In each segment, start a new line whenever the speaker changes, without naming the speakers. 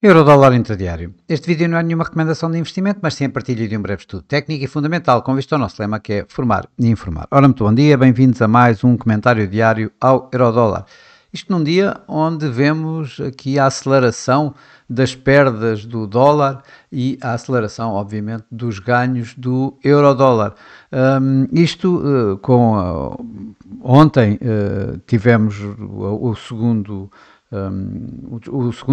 Eurodólar intradiário. Este vídeo não é nenhuma recomendação de investimento, mas sim a partilha de um breve estudo técnico e fundamental com vista ao nosso lema, que é formar e informar. Ora, muito bom dia, bem-vindos a mais um comentário diário ao Eurodólar. Isto num dia onde vemos aqui a aceleração das perdas do dólar e a aceleração, obviamente, dos ganhos do eurodólar. Ontem tivemos o segundo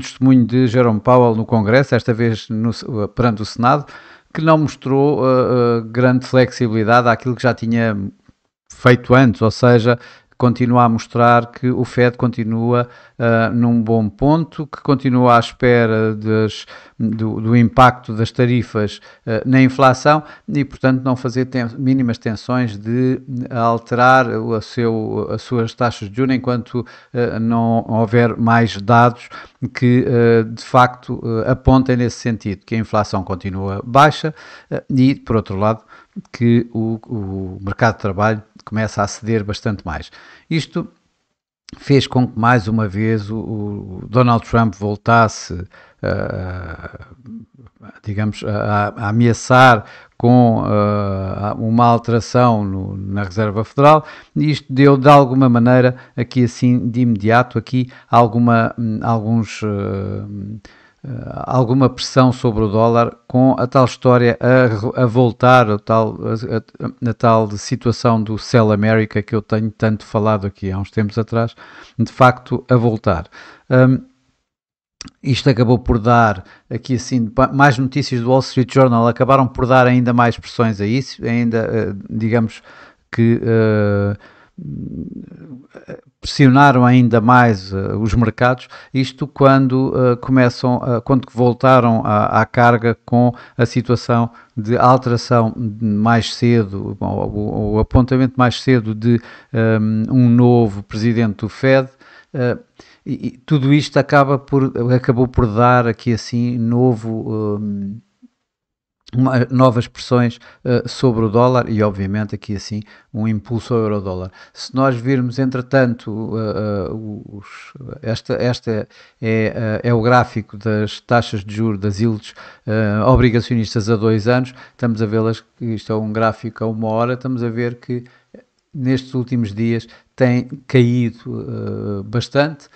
testemunho de Jerome Powell no Congresso, esta vez perante o Senado, que não mostrou grande flexibilidade àquilo que já tinha feito antes, ou seja, continua a mostrar que o Fed continua num bom ponto, que continua à espera do impacto das tarifas na inflação e, portanto, não fazer mínimas tensões de alterar as suas taxas de juros enquanto não houver mais dados que, de facto, apontem nesse sentido, que a inflação continua baixa e, por outro lado, que o mercado de trabalho começa a ceder bastante mais. Isto fez com que, mais uma vez, o Donald Trump voltasse, a ameaçar com uma alteração na Reserva Federal, e isto deu, de alguma maneira, aqui assim, de imediato, aqui alguma pressão sobre o dólar, com a tal história a voltar, a tal situação do Sell America que eu tenho tanto falado aqui há uns tempos atrás, de facto a voltar. Isto acabou por dar, aqui assim, mais notícias do Wall Street Journal acabaram por dar ainda mais pressões a isso, ainda, digamos que pressionaram ainda mais os mercados, isto quando quando voltaram à carga com a situação de alteração mais cedo, o apontamento mais cedo de um novo presidente do Fed, e tudo isto acabou por dar aqui assim novas pressões sobre o dólar e, obviamente, aqui assim um impulso ao euro-dólar. Se nós virmos, entretanto, esta é o gráfico das taxas de juros das yields obrigacionistas a 2 anos, estamos a vê-las, isto é um gráfico a 1 hora, estamos a ver que nestes últimos dias tem caído bastante.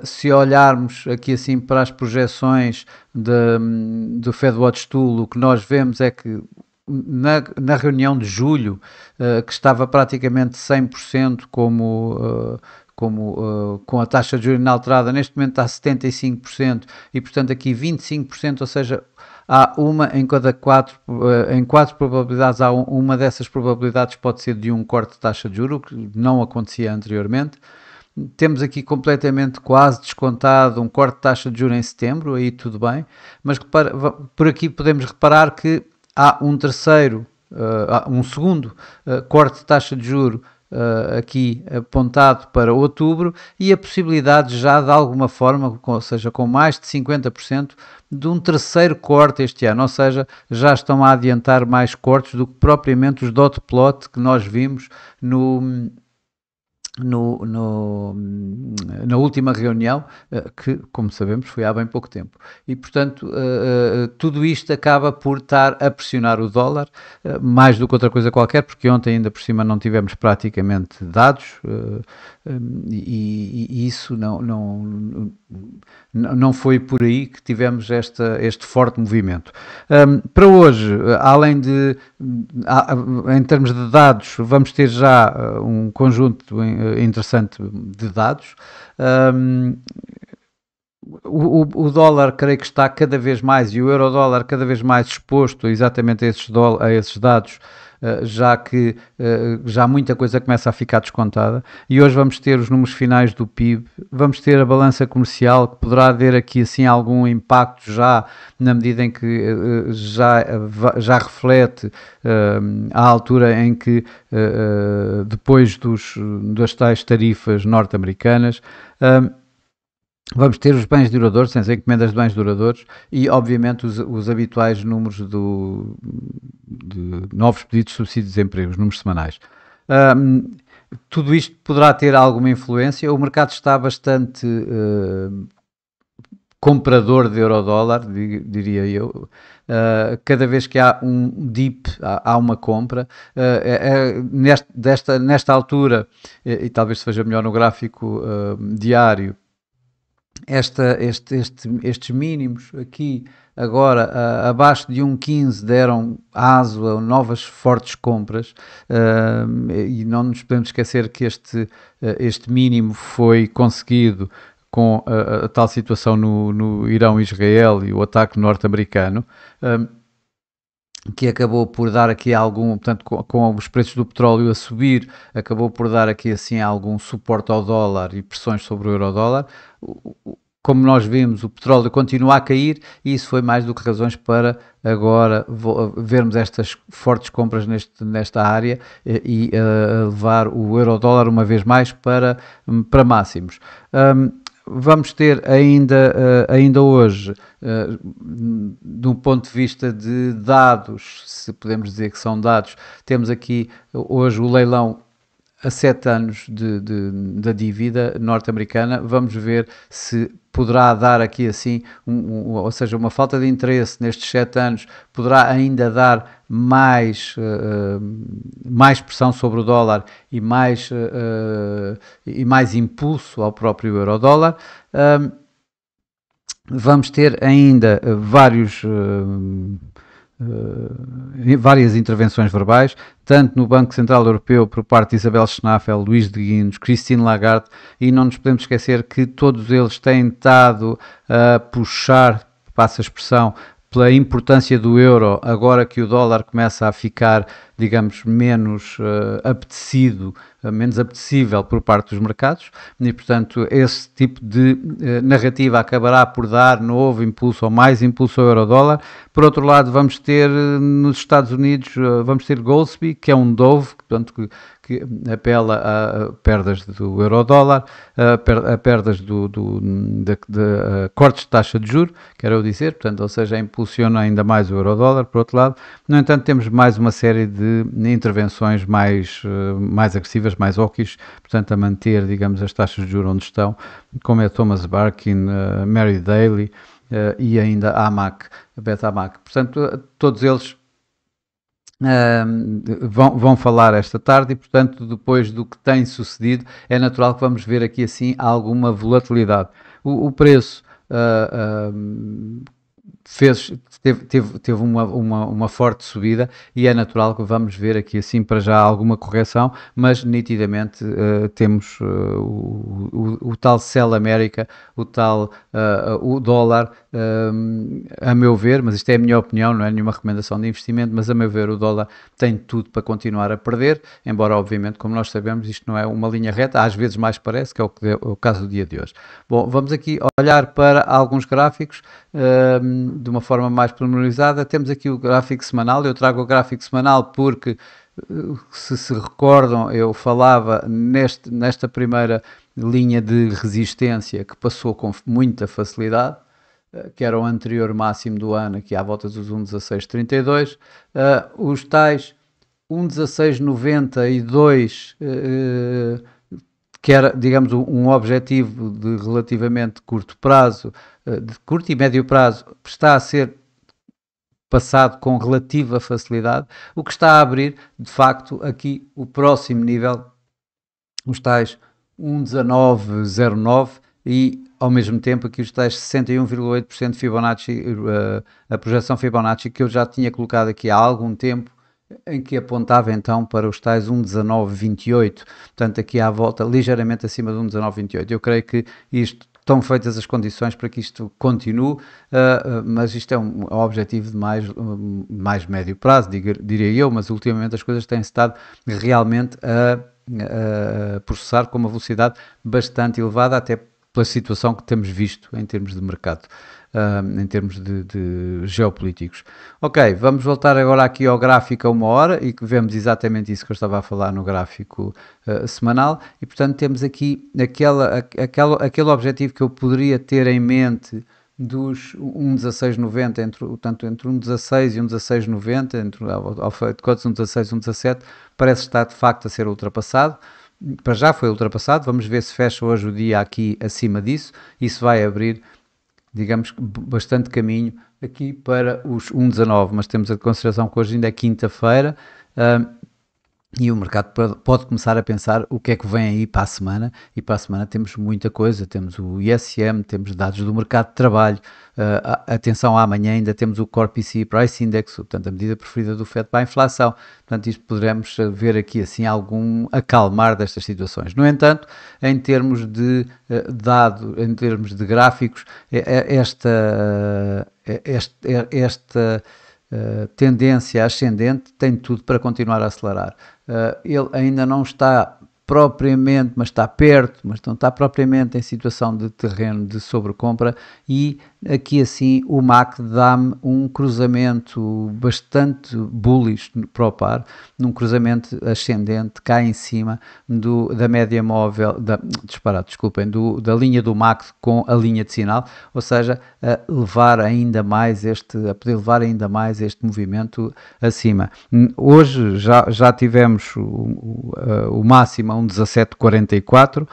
Se olharmos aqui assim para as projeções do FedWatch Tool, o que nós vemos é que na reunião de julho, que estava praticamente 100% com a taxa de juros inalterada, neste momento está a 75% e, portanto, aqui 25%, ou seja, há em quatro probabilidades, há uma dessas probabilidades pode ser de um corte de taxa de juros, que não acontecia anteriormente. Temos aqui completamente quase descontado um corte de taxa de juros em setembro, aí tudo bem, mas por aqui podemos reparar que há um segundo corte de taxa de juros aqui apontado para outubro, e a possibilidade já de alguma forma, ou seja, com mais de 50%, de um terceiro corte este ano, ou seja, já estão a adiantar mais cortes do que propriamente os dot plot que nós vimos na última reunião, que, como sabemos, foi há bem pouco tempo. E, portanto, tudo isto acaba por estar a pressionar o dólar, mais do que outra coisa qualquer, porque ontem ainda por cima não tivemos praticamente dados, e isso não foi por aí que tivemos este forte movimento. Para hoje, além de, em termos de dados, vamos ter já um conjunto interessante de dados. O dólar, creio que está cada vez mais, e o euro-dólar cada vez mais exposto exatamente a esses dados, já que já muita coisa começa a ficar descontada, e hoje vamos ter os números finais do PIB, vamos ter a balança comercial, que poderá ter aqui assim algum impacto já, na medida em que já reflete a altura em que, depois das tais tarifas norte-americanas, vamos ter os bens duradouros, as encomendas de bens duradouros e, obviamente, os habituais números de novos pedidos de subsídio de desemprego, os números semanais. Tudo isto poderá ter alguma influência. O mercado está bastante comprador de euro-dólar, diria eu. Cada vez que há um dip, há uma compra. Nesta altura, e talvez seja melhor no gráfico diário, estes mínimos aqui agora abaixo de 1,15 deram aso a novas fortes compras, e não nos podemos esquecer que este mínimo foi conseguido com a tal situação no Irão-Israel e o ataque norte-americano, que acabou por dar aqui algum, portanto, com os preços do petróleo a subir, acabou por dar aqui assim algum suporte ao dólar e pressões sobre o euro-dólar. Como nós vimos, o petróleo continua a cair e isso foi mais do que razões para agora vermos estas fortes compras nesta área e levar o euro-dólar uma vez mais para máximos. Vamos ter ainda hoje, de um ponto de vista de dados, se podemos dizer que são dados, temos aqui hoje o leilão a 7 anos da dívida norte-americana. Vamos ver se poderá dar aqui assim, ou seja, uma falta de interesse nestes 7 anos poderá ainda dar mais pressão sobre o dólar e mais impulso ao próprio euro-dólar. Vamos ter ainda várias intervenções verbais, tanto no Banco Central Europeu por parte de Isabel Schnabel, Luís de Guindos, Christine Lagarde, e não nos podemos esquecer que todos eles têm estado a puxar, passa a expressão, pela importância do euro, agora que o dólar começa a ficar, digamos, menos menos apetecível por parte dos mercados, e portanto esse tipo de narrativa acabará por dar novo impulso ou mais impulso ao euro-dólar. Por outro lado, vamos ter nos Estados Unidos, vamos ter Goolsbee, que é um Dove, portanto, que apela a perdas do euro-dólar, a perdas de cortes de taxa de juros, quero eu dizer, portanto, ou seja, impulsiona ainda mais o euro-dólar. Por outro lado, no entanto, temos mais uma série de intervenções mais agressivas, mais hawkish, portanto, a manter, digamos, as taxas de juros onde estão, como é Thomas Barkin, Mary Daly e ainda a AMAC, a Betamac. Portanto, todos eles vão falar esta tarde e, portanto, depois do que tem sucedido, é natural que vamos ver aqui assim alguma volatilidade. O preço teve uma forte subida e é natural que vamos ver aqui assim para já alguma correção, mas nitidamente temos o tal Sell America, o dólar, a meu ver, mas isto é a minha opinião, não é nenhuma recomendação de investimento, mas a meu ver o dólar tem tudo para continuar a perder, embora obviamente, como nós sabemos, isto não é uma linha reta, às vezes mais parece, que é o caso do dia de hoje. Bom, vamos aqui olhar para alguns gráficos de uma forma mais pormenorizada. Temos aqui o gráfico semanal. Eu trago o gráfico semanal porque, se recordam, eu falava nesta primeira linha de resistência que passou com muita facilidade, que era o anterior máximo do ano, aqui à volta dos 1,1632. Os tais 1,1692, que era, digamos, um objetivo de relativamente curto prazo, de curto e médio prazo, está a ser passado com relativa facilidade, o que está a abrir, de facto, aqui o próximo nível, os tais 1,1909 e, ao mesmo tempo, aqui os tais 61,8% Fibonacci, a projeção Fibonacci que eu já tinha colocado aqui há algum tempo, em que apontava então para os tais 1,1928, portanto aqui à volta, ligeiramente acima de 1,1928. Eu creio que isto estão feitas as condições para que isto continue, mas isto é um objetivo de mais médio prazo, diria eu, mas ultimamente as coisas têm estado realmente a processar com uma velocidade bastante elevada, até pela situação que temos visto em termos de mercado. Em termos de geopolíticos. Ok, vamos voltar agora aqui ao gráfico a 1 hora e que vemos exatamente isso que eu estava a falar no gráfico semanal e, portanto, temos aqui aquele objetivo que eu poderia ter em mente dos 1,1690, tanto entre 1,16 e 1,1690, ao feito de contas 1,16 e 1,17, parece estar de facto a ser ultrapassado. Para já foi ultrapassado, vamos ver se fecha hoje o dia aqui acima disso. Isso vai abrir digamos, bastante caminho aqui para os 1,19, mas temos a consideração que hoje ainda é quinta-feira, e o mercado pode começar a pensar o que é que vem aí para a semana, e para a semana temos muita coisa, temos o ISM, temos dados do mercado de trabalho, atenção, amanhã ainda temos o Core PCE Price Index, portanto a medida preferida do FED para a inflação, portanto isto poderemos ver aqui assim algum acalmar destas situações. No entanto, em termos de em termos de gráficos, esta tendência ascendente tem tudo para continuar a acelerar. Ele ainda não está propriamente, mas está perto, mas não está propriamente em situação de terreno de sobrecompra, e aqui assim o MAC dá-me um cruzamento bastante bullish para o par, num cruzamento ascendente cá em cima da média móvel, desculpem, da linha do MAC com a linha de sinal, ou seja, a poder levar ainda mais este movimento acima. Hoje já tivemos o máximo a 1,1744,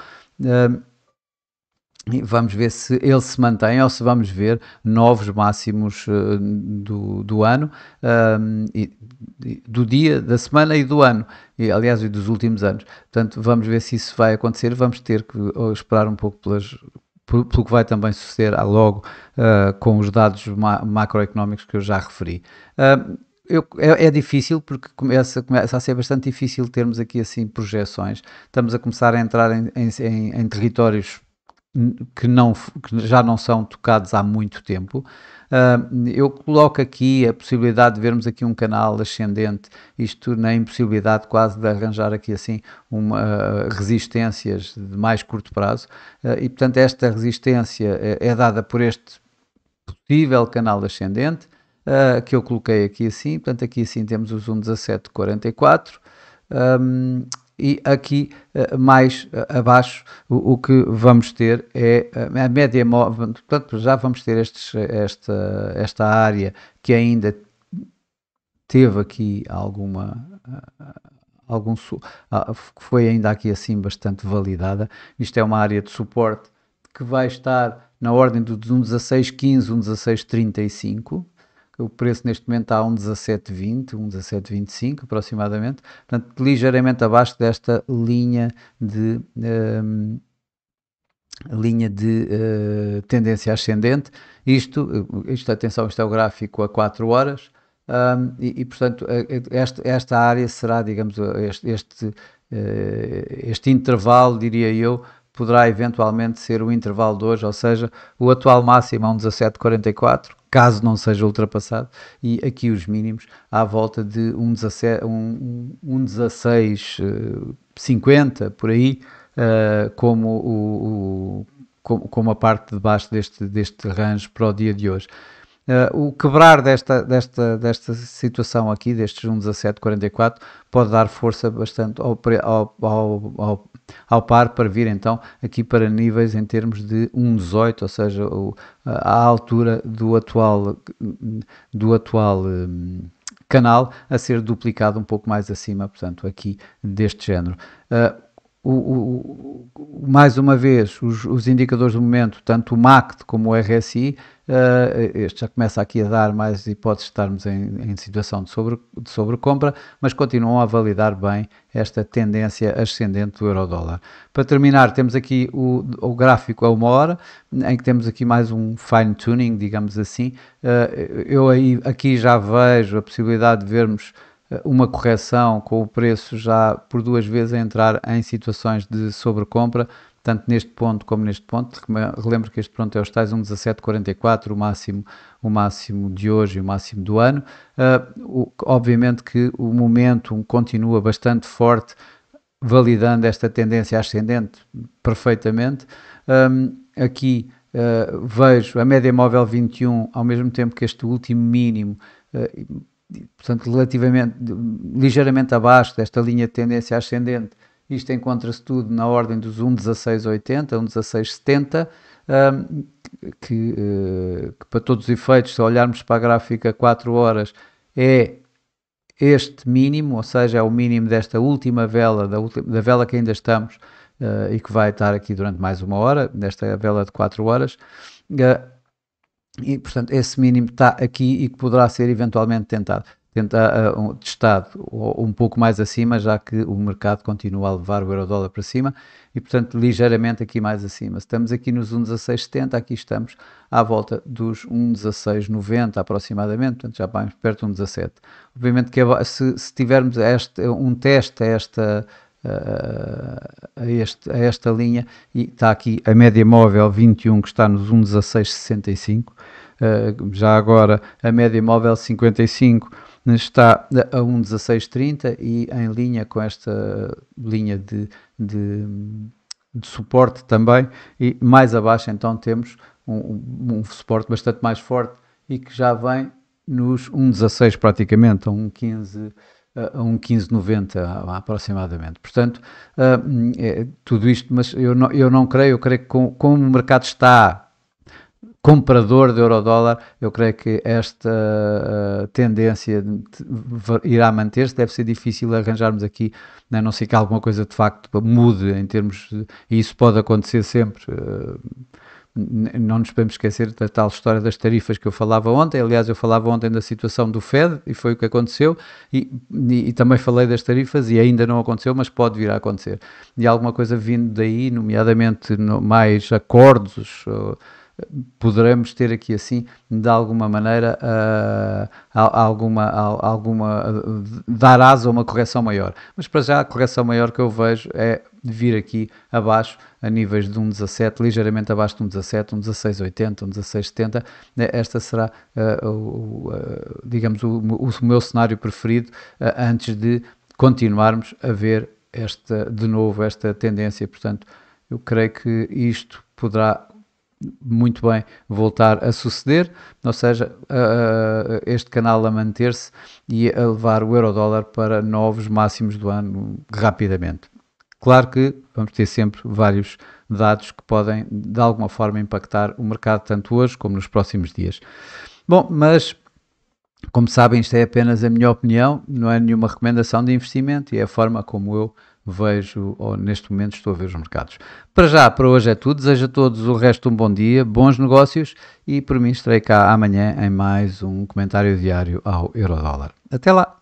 e vamos ver se ele se mantém ou se vamos ver novos máximos do ano, do dia, da semana e do ano, e, aliás, e dos últimos anos. Portanto, vamos ver se isso vai acontecer. Vamos ter que esperar um pouco pelo que vai também suceder logo com os dados macroeconómicos que eu já referi. É difícil, porque começa a ser bastante difícil termos aqui assim projeções. Estamos a começar a entrar em territórios que já não são tocados há muito tempo. Eu coloco aqui a possibilidade de vermos aqui um canal ascendente, isto na impossibilidade quase de arranjar aqui assim resistências de mais curto prazo, e portanto esta resistência é dada por este possível canal ascendente, que eu coloquei aqui assim. Portanto aqui assim temos os 1,1744, e aqui mais abaixo o que vamos ter é a média móvel. Portanto já vamos ter esta área que ainda teve aqui que foi ainda aqui assim bastante validada. Isto é uma área de suporte que vai estar na ordem de 1,1615, 1,1635. O preço neste momento está a 1,1720, 1,1725 aproximadamente, portanto ligeiramente abaixo desta linha de tendência ascendente. Isto, atenção, isto é o gráfico a 4 horas, e portanto esta área será, digamos, este intervalo, diria eu, poderá eventualmente ser o intervalo de hoje, ou seja, o atual máximo a 1,1744, caso não seja ultrapassado, e aqui os mínimos à volta de 1,1650, por aí, como a parte de baixo deste range para o dia de hoje. O quebrar desta situação aqui, destes 1,1744, pode dar força bastante ao par para vir então aqui para níveis em termos de 1,18, ou seja, a altura do atual canal a ser duplicado um pouco mais acima, portanto aqui deste género. Mais uma vez, os indicadores do momento, tanto o MACD como o RSI, este já começa aqui a dar mais hipóteses de estarmos em situação de sobrecompra, mas continuam a validar bem esta tendência ascendente do euro-dólar. Para terminar, temos aqui o gráfico a 1 hora, em que temos aqui mais um fine tuning, digamos assim. Eu aqui já vejo a possibilidade de vermos uma correção com o preço já por 2 vezes a entrar em situações de sobrecompra, tanto neste ponto como neste ponto. Relembro que este ponto é os tais 1,1744, o máximo de hoje e o máximo do ano. Obviamente que o momento continua bastante forte, validando esta tendência ascendente perfeitamente. Aqui vejo a média móvel 21 ao mesmo tempo que este último mínimo, portanto ligeiramente abaixo desta linha de tendência ascendente. Isto encontra-se tudo na ordem dos 1,1680, 1,1670, que para todos os efeitos, se olharmos para a gráfica 4 horas, é este mínimo, ou seja, é o mínimo desta última vela, da vela que ainda estamos, e que vai estar aqui durante mais 1 hora, desta vela de 4 horas. e portanto esse mínimo está aqui e que poderá ser eventualmente testado um pouco mais acima, já que o mercado continua a levar o euro-dólar para cima e portanto ligeiramente aqui mais acima. Estamos aqui nos 1,1670, aqui estamos à volta dos 1,1690 aproximadamente, portanto já vamos perto de 1,17. Obviamente que se tivermos um teste a esta linha, e está aqui a média móvel 21 que está nos 1,1665, já agora a média móvel 55 está a 1,1630 e em linha com esta linha de suporte também, e mais abaixo então temos um suporte bastante mais forte e que já vem nos 1,16 praticamente, a 1,15 a 1,1590 aproximadamente. Portanto, tudo isto, mas eu não creio, eu creio que como o mercado está comprador de euro-dólar, eu creio que esta tendência irá manter-se. Deve ser difícil arranjarmos aqui, a não ser que alguma coisa de facto mude em termos e isso pode acontecer sempre. Não nos podemos esquecer da tal história das tarifas que eu falava ontem. Aliás, eu falava ontem da situação do Fed e foi o que aconteceu, e também falei das tarifas e ainda não aconteceu, mas pode vir a acontecer. E alguma coisa vindo daí, nomeadamente mais acordos, poderemos ter aqui assim, de alguma maneira, dar asa a uma correção maior. Mas para já a correção maior que eu vejo é vir aqui abaixo, a níveis de 1,17, ligeiramente abaixo de 1,17, 1,1680, 1,1670. Esta será, digamos, o meu cenário preferido antes de continuarmos a ver de novo esta tendência. Portanto, eu creio que isto poderá muito bem voltar a suceder, ou seja, este canal a manter-se e a levar o euro-dólar para novos máximos do ano rapidamente. Claro que vamos ter sempre vários dados que podem de alguma forma impactar o mercado tanto hoje como nos próximos dias. Bom, mas como sabem, isto é apenas a minha opinião, não é nenhuma recomendação de investimento e é a forma como eu vejo, ou neste momento estou a ver os mercados. Para já, para hoje é tudo. Desejo a todos o resto de um bom dia, bons negócios e por mim estarei cá amanhã em mais um comentário diário ao euro-dólar. Até lá!